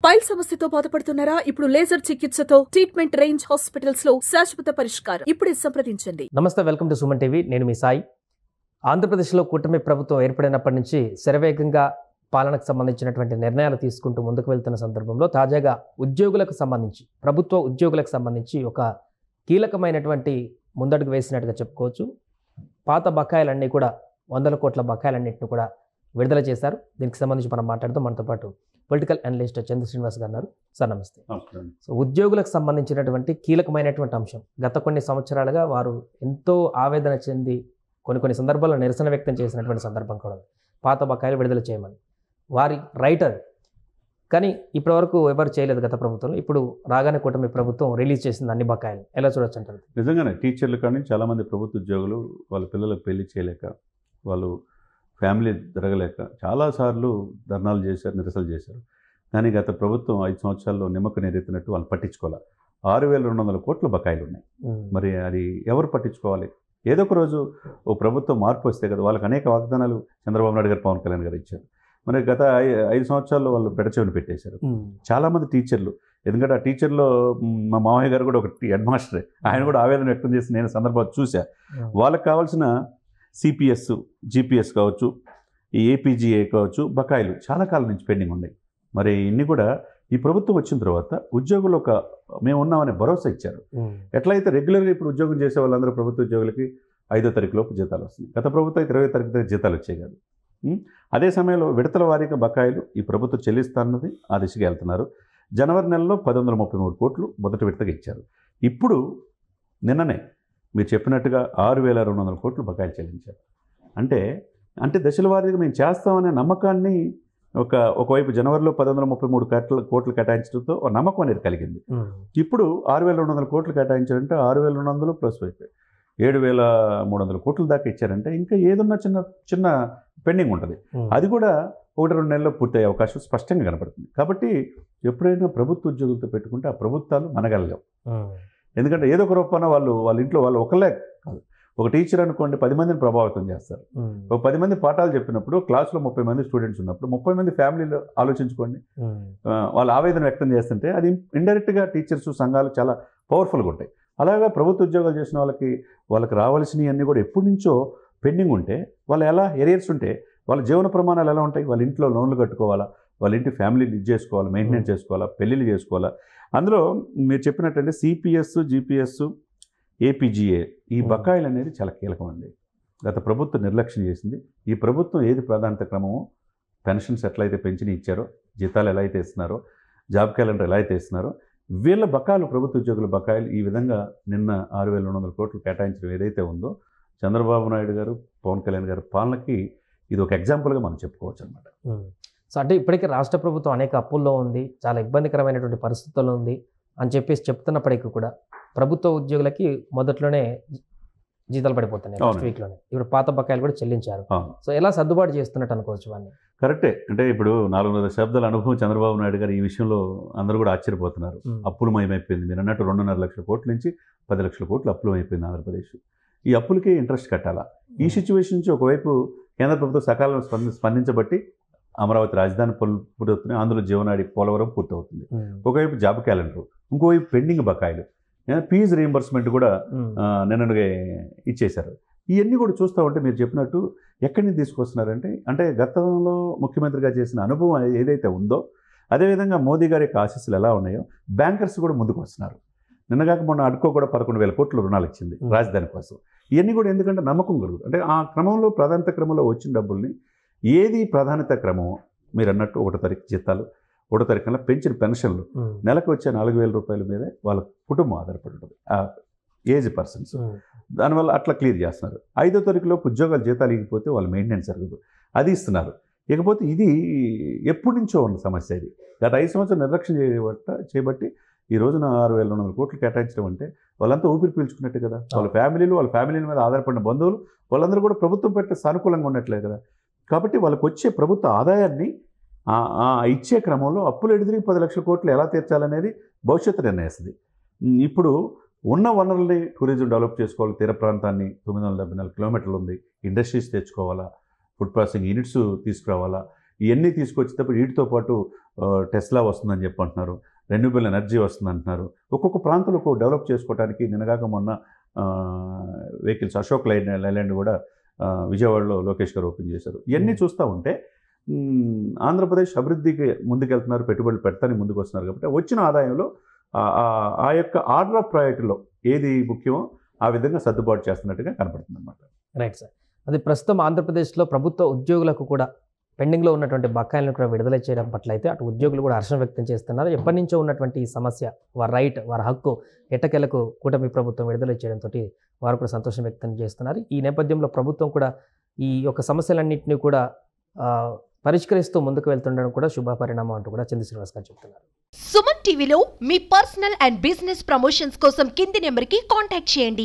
Pile సమస్యతో బాధపడుతున్నారా? ఇప్పుడు లేజర్ చికిత్సతో ట్రీట్మెంట్ రేంజ్ హాస్పిటల్స్ లో శాశ్వత పరిష్కారం. ఇప్పుడే సంప్రదించండి. నమస్తే, వెల్కమ్ టు సుమన్ టీవీ. నేను మీ సాయి. ఆంధ్రప్రదేశ్లో కూటమి ప్రభుత్వం ఏర్పడినప్పటి నుంచి శరవేగంగా పాలనకు సంబంధించినటువంటి నిర్ణయాలు తీసుకుంటూ ముందుకు వెళ్తున్న సందర్భంలో తాజాగా ఉద్యోగులకు సంబంధించి, ప్రభుత్వ ఉద్యోగులకు సంబంధించి ఒక కీలకమైనటువంటి ముందడుగు వేసినట్టుగా చెప్పుకోవచ్చు. పాత బకాయిలన్నీ కూడా 100 కోట్ల బకాయిలన్నింటినీ కూడా విడుదల చేశారు. దీనికి సంబంధించి మనం మాట్లాడుతూ మనతో పాటు పొలిటికల్ అనలిస్ట్ చంద్ర శ్రీనివాస్ గారు ఉన్నారు. సార్ నమస్తే. సో ఉద్యోగులకు సంబంధించినటువంటి కీలకమైనటువంటి అంశం, గత కొన్ని సంవత్సరాలుగా వారు ఎంతో ఆవేదన చెంది కొన్ని సందర్భాల్లో నిరసన వ్యక్తం చేసినటువంటి సందర్భం కూడా పాత బకాయిలు విడుదల చేయమని. వారి రైటర్ కానీ ఇప్పటివరకు ఎవరు చేయలేదు గత ప్రభుత్వంలో. ఇప్పుడు రాగానే కూటమి ప్రభుత్వం రిలీజ్ చేసింది అన్ని బకాయిలు. ఎలా చూడొచ్చు అంటారు? నిజంగానే టీచర్లు కానీ చాలామంది ప్రభుత్వ ఉద్యోగులు వాళ్ళ పిల్లలకు పెళ్లి చేయలేక, వాళ్ళు ఫ్యామిలీ జరగలేక చాలాసార్లు ధర్నాలు చేశారు, నిరసనలు చేశారు. కానీ గత ప్రభుత్వం 5 సంవత్సరాల్లో నిమ్మకు నీరెత్తినట్టు వాళ్ళు పట్టించుకోవాలి. 6,200 కోట్ల బకాయిలు ఉన్నాయి. మరి అది ఎవరు పట్టించుకోవాలి? ఏదో ఒక రోజు ఓ ప్రభుత్వం మార్పు వస్తే కదా. వాళ్ళకి అనేక వాగ్దానాలు చంద్రబాబు నాయుడు గారు, పవన్ కళ్యాణ్ గారు ఇచ్చారు. మరి గత 5 సంవత్సరాల్లో వాళ్ళు బెడచెవిని పెట్టేశారు చాలామంది టీచర్లు. ఎందుకంటే ఆ టీచర్లో మా మామయ్య గారు కూడా ఒక హెడ్ మాస్టరే. ఆయన కూడా ఆవేదన వ్యక్తం చేసి నేను సందర్భాలు చూసా. వాళ్ళకి కావాల్సిన సిపిఎస్, జిపిఎస్ కావచ్చు, ఈ ఏపీజీఏ కావచ్చు, బకాయిలు చాలా కాలం నుంచి పెండింగ్ ఉన్నాయి. మరి ఇన్ని కూడా ఈ ప్రభుత్వం వచ్చిన తర్వాత ఉద్యోగులు మేము ఉన్నామనే భరోసా ఇచ్చారు. ఎట్లయితే రెగ్యులర్గా ఇప్పుడు ఉద్యోగం చేసే వాళ్ళందరూ ప్రభుత్వ ఉద్యోగులకి 5వ తారీఖు లోపు జీతాలు వస్తున్నాయి. గత ప్రభుత్వం 20వ తారీఖు దగ్గర జీతాలు వచ్చాయి కాదు. అదే సమయంలో విడతల వారీగా బకాయిలు ఈ ప్రభుత్వం చెల్లిస్తాన్నది ఆ దిశగా వెళ్తున్నారు. జనవరి నెలలో 1,133 కోట్లు మొదటి విడతగా ఇచ్చారు. ఇప్పుడు నిన్ననే మీరు చెప్పినట్టుగా 6,200 కోట్లు బకాయిలు చెల్లించారు. అంటే దశల వారీగా మేము చేస్తామనే నమ్మకాన్ని ఒకవైపు జనవరిలో 1,133 కోట్లు కేటాయించడంతో ఒక నమ్మకం అనేది కలిగింది. ఇప్పుడు 6,200 కోట్లు కేటాయించారంటే 6,200 ప్లస్ 7,300 కోట్ల దాకా ఇచ్చారంటే ఇంకా ఏదన్నా చిన్న పెండింగ్ ఉంటుంది. అది కూడా 1-2 నెలల్లో పూర్తయ్యే అవకాశం స్పష్టంగా కనపడుతుంది. కాబట్టి ఎప్పుడైనా ప్రభుత్వ ఉద్యోగులతో పెట్టుకుంటే ఆ ప్రభుత్వాలు మనగలలేవు. ఎందుకంటే ఏదో ఒక రూపాన వాళ్ళ ఇంట్లో వాళ్ళు ఒకళ్ళే కాదు. ఒక టీచర్ అనుకోండి 10 మందిని ప్రభావితం చేస్తారు. ఒక 10 మంది పాఠాలు చెప్పినప్పుడు క్లాసులో 30 మంది స్టూడెంట్స్ ఉన్నప్పుడు 30 మంది ఫ్యామిలీలో ఆలోచించుకోండి. వాళ్ళ ఆవేదన వ్యక్తం చేస్తుంటే అది ఇండైరెక్ట్గా టీచర్స్, సంఘాలు చాలా పవర్ఫుల్గా ఉంటాయి. అలాగా ప్రభుత్వ ఉద్యోగాలు చేసిన వాళ్ళకి రావాల్సినవి అన్నీ కూడా ఎప్పటి నుంచో పెండింగ్ ఉంటే, వాళ్ళు ఎలా ఎరియర్స్ ఉంటే వాళ్ళ జీవన ప్రమాణాలు ఎలా ఉంటాయి? వాళ్ళ ఇంట్లో లోన్లు కట్టుకోవాలా, వాళ్ళ ఇంటి ఫ్యామిలీని ఇది చేసుకోవాలా, మెయింటెనెన్స్ చేసుకోవాలా, పెళ్ళిళ్ళు చేసుకోవాలా. అందులో మీరు చెప్పినట్టంటే సిపిఎస్, జిపిఎస్, ఏపీజీఏ ఈ బకాయిలు అనేది చాలా కీలకం అండి. గత ప్రభుత్వం నిర్లక్ష్యం చేసింది. ఈ ప్రభుత్వం ఏది ప్రాధాన్యత క్రమమో, పెన్షన్స్ ఎట్లయితే పెంచిన ఇచ్చారో, జీతాలు ఎలా అయితే ఇస్తున్నారో, జాబ్ క్యాలెండర్ ఎలా అయితే ఇస్తున్నారో, వీళ్ళ బకాయిలు, ప్రభుత్వ ఉద్యోగుల బకాయిలు ఈ విధంగా నిన్న 6,200 కోట్లు కేటాయించడం ఏదైతే ఉందో, చంద్రబాబు నాయుడు గారు, పవన్ కళ్యాణ్ గారు పాలనకి ఇది ఒక ఎగ్జాంపుల్గా మనం చెప్పుకోవచ్చు అనమాట. సో అంటే ఇప్పటికీ రాష్ట్ర ప్రభుత్వం అనేక అప్పుల్లో ఉంది, చాలా ఇబ్బందికరమైనటువంటి పరిస్థితుల్లో ఉంది అని చెప్తున్నప్పటికీ కూడా ప్రభుత్వ ఉద్యోగులకి మొదట్లోనే జీతాలు పడిపోతున్నాయి, నెక్స్ట్ వీక్లోనే. ఇప్పుడు పాత బకాయిలు కూడా చెల్లించారు. సో ఎలా సర్దుబాటు చేస్తున్నట్టు అనుకోవచ్చు వాడిని? కరెక్టే. అంటే ఇప్పుడు 400 దశాబ్దాల అనుభవం చంద్రబాబు నాయుడు గారు ఈ విషయంలో అందరూ కూడా ఆశ్చర్యపోతున్నారు. అప్పులమయమైపోయింది. మీరు అన్నట్టు 2.5 లక్షల కోట్ల నుంచి 10 లక్షల కోట్లు అప్పులమైపోయింది ఆంధ్రప్రదేశ్. ఈ అప్పులకి ఇంట్రెస్ట్ కట్టాలా? ఈ సిచ్యువేషన్ నుంచి ఒకవైపు కేంద్ర ప్రభుత్వం సకాలంలో స్పందించబట్టి అమరావతి రాజధాని పూర్తవుతున్నాయి, ఆంధ్ర జీవనాడి పోలవరం పూర్తవుతుంది. ఒకవైపు జాబ్ క్యాలెండర్, ఇంకోవైపు పెండింగ్ బకాయిలు, ఫీజు రీయింబర్స్మెంట్ కూడా నిన్నగా ఇచ్చేశారు. ఇవన్నీ కూడా చూస్తూ ఉంటే మీరు చెప్పినట్టు ఎక్కడి నుంచి తీసుకొస్తున్నారంటే, గతంలో ముఖ్యమంత్రిగా చేసిన అనుభవం ఏదైతే ఉందో, అదేవిధంగా మోదీ గారి యొక్క ఆశీస్సులు ఎలా ఉన్నాయో బ్యాంకర్స్ కూడా ముందుకు వస్తున్నారు. నిన్నగాక మొన్న అడ్కో కూడా 11,000 కోట్ల రుణాలు ఇచ్చింది రాజధాని కోసం. ఇవన్నీ కూడా ఎందుకంటే నమ్మకం కలుగుతుంది. ఆ క్రమంలో ప్రాధాన్యత క్రమంలో వచ్చిన డబ్బుల్ని ఏది ప్రాధాన్యత క్రమం మీరు అన్నట్టు 1వ తారీఖు జీతాలు, 1వ తారీఖున పెంచిన పెన్షన్లు, నెలకు వచ్చే 4,000 రూపాయల మీదే వాళ్ళ కుటుంబం ఆధారపడి ఉంటుంది, ఏజ్ పర్సన్స్. దానివల్ల అట్లా క్లియర్ చేస్తున్నారు. 5వ తారీఖులోపు ఉద్యోగాలు జీతాలు ఇగిపోతే వాళ్ళ మెయింటెనెన్స్ జరగదు, అది ఇస్తున్నారు. ఇకపోతే ఇది ఎప్పటి నుంచో ఉన్న సమస్య. ఇది గత 5 సంవత్సరాలు నిర్లక్ష్యం చేయబట్టి ఈ రోజున 6,200 కోట్లు కేటాయించడం అంటే వాళ్ళంతా ఊపిరి పీల్చుకున్నట్టు కదా. వాళ్ళ ఫ్యామిలీల మీద ఆధారపడిన బంధువులు వాళ్ళందరూ కూడా ప్రభుత్వం పెట్టే సానుకూలంగా ఉండట్లేదు కదా. కాబట్టి వాళ్ళకి వచ్చే ప్రభుత్వ ఆదాయాన్ని ఇచ్చే క్రమంలో అప్పులు ఎడిదిరిగి 10 లక్షల కోట్లు ఎలా తీర్చాలనేది భవిష్యత్తు నిర్ణయిస్తుంది. ఇప్పుడు ఉన్న వనరుల్ని టూరిజం డెవలప్ చేసుకోవాలి. తీర ప్రాంతాన్ని 974 కిలోమీటర్లు ఉంది, ఇండస్ట్రీస్ తెచ్చుకోవాలా, ఫుడ్ ప్రాసెసింగ్ యూనిట్స్ తీసుకురావాలా, ఇవన్నీ తీసుకొచ్చేటప్పుడు వీటితో పాటు టెస్లా వస్తుందని చెప్పి అంటున్నారు, రెన్యూబుల్ ఎనర్జీ వస్తుంది అంటున్నారు. ఒక్కొక్క ప్రాంతంలో డెవలప్ చేసుకోవడానికి నిన్నగాక మొన్న వెహికల్స్ అశోక్ లైలాండ్ కూడా విజయవాడలో లోకేష్ గారు ఓపెన్ చేశారు. ఇవన్నీ చూస్తూ ఉంటే ఆంధ్రప్రదేశ్ అభివృద్ధికి ముందుకెళ్తున్నారు, పెట్టుబడులు పెడతానికి ముందుకు వస్తున్నారు. కాబట్టి వచ్చిన ఆదాయంలో ఆ యొక్క ఆర్డర్ ఆఫ్ ప్రయారిటీలో ఏది ముఖ్యమో ఆ విధంగా సర్దుబాటు చేస్తున్నట్టుగా కనపడుతుంది అన్నమాట. Right sir. అది ప్రస్తుతం ఆంధ్రప్రదేశ్లో ప్రభుత్వ ఉద్యోగులకు కూడా పెండింగ్లో ఉన్నటువంటి బకాయిలను కూడా విడుదల చేయడం పట్ల అయితే అటు ఉద్యోగులు కూడా హర్షం వ్యక్తం చేస్తున్నారు. ఎప్పటి నుంచో ఉన్నటువంటి ఈ సమస్య, వారి రైట్, వారి హక్కు ఎట్టకేలకు కూటమి ప్రభుత్వం విడుదల చేయడంతో వారు కూడా సంతోషం వ్యక్తం చేస్తున్నారు. ఈ నేపథ్యంలో ప్రభుత్వం కూడా ఈ యొక్క సమస్యలన్నింటినీ కూడా పరిష్కరిస్తూ ముందుకు వెళ్తుండడం కూడా శుభ పరిణామం అంటూ కూడా చంద్ర శ్రీనివాస్ గారు చెప్తున్నారు. సుమన్ టీవీలో మీ పర్సనల్ అండ్ బిజినెస్ ప్రమోషన్స్ కోసం కింది నెంబర్కి కాంటాక్ట్ చేయండి.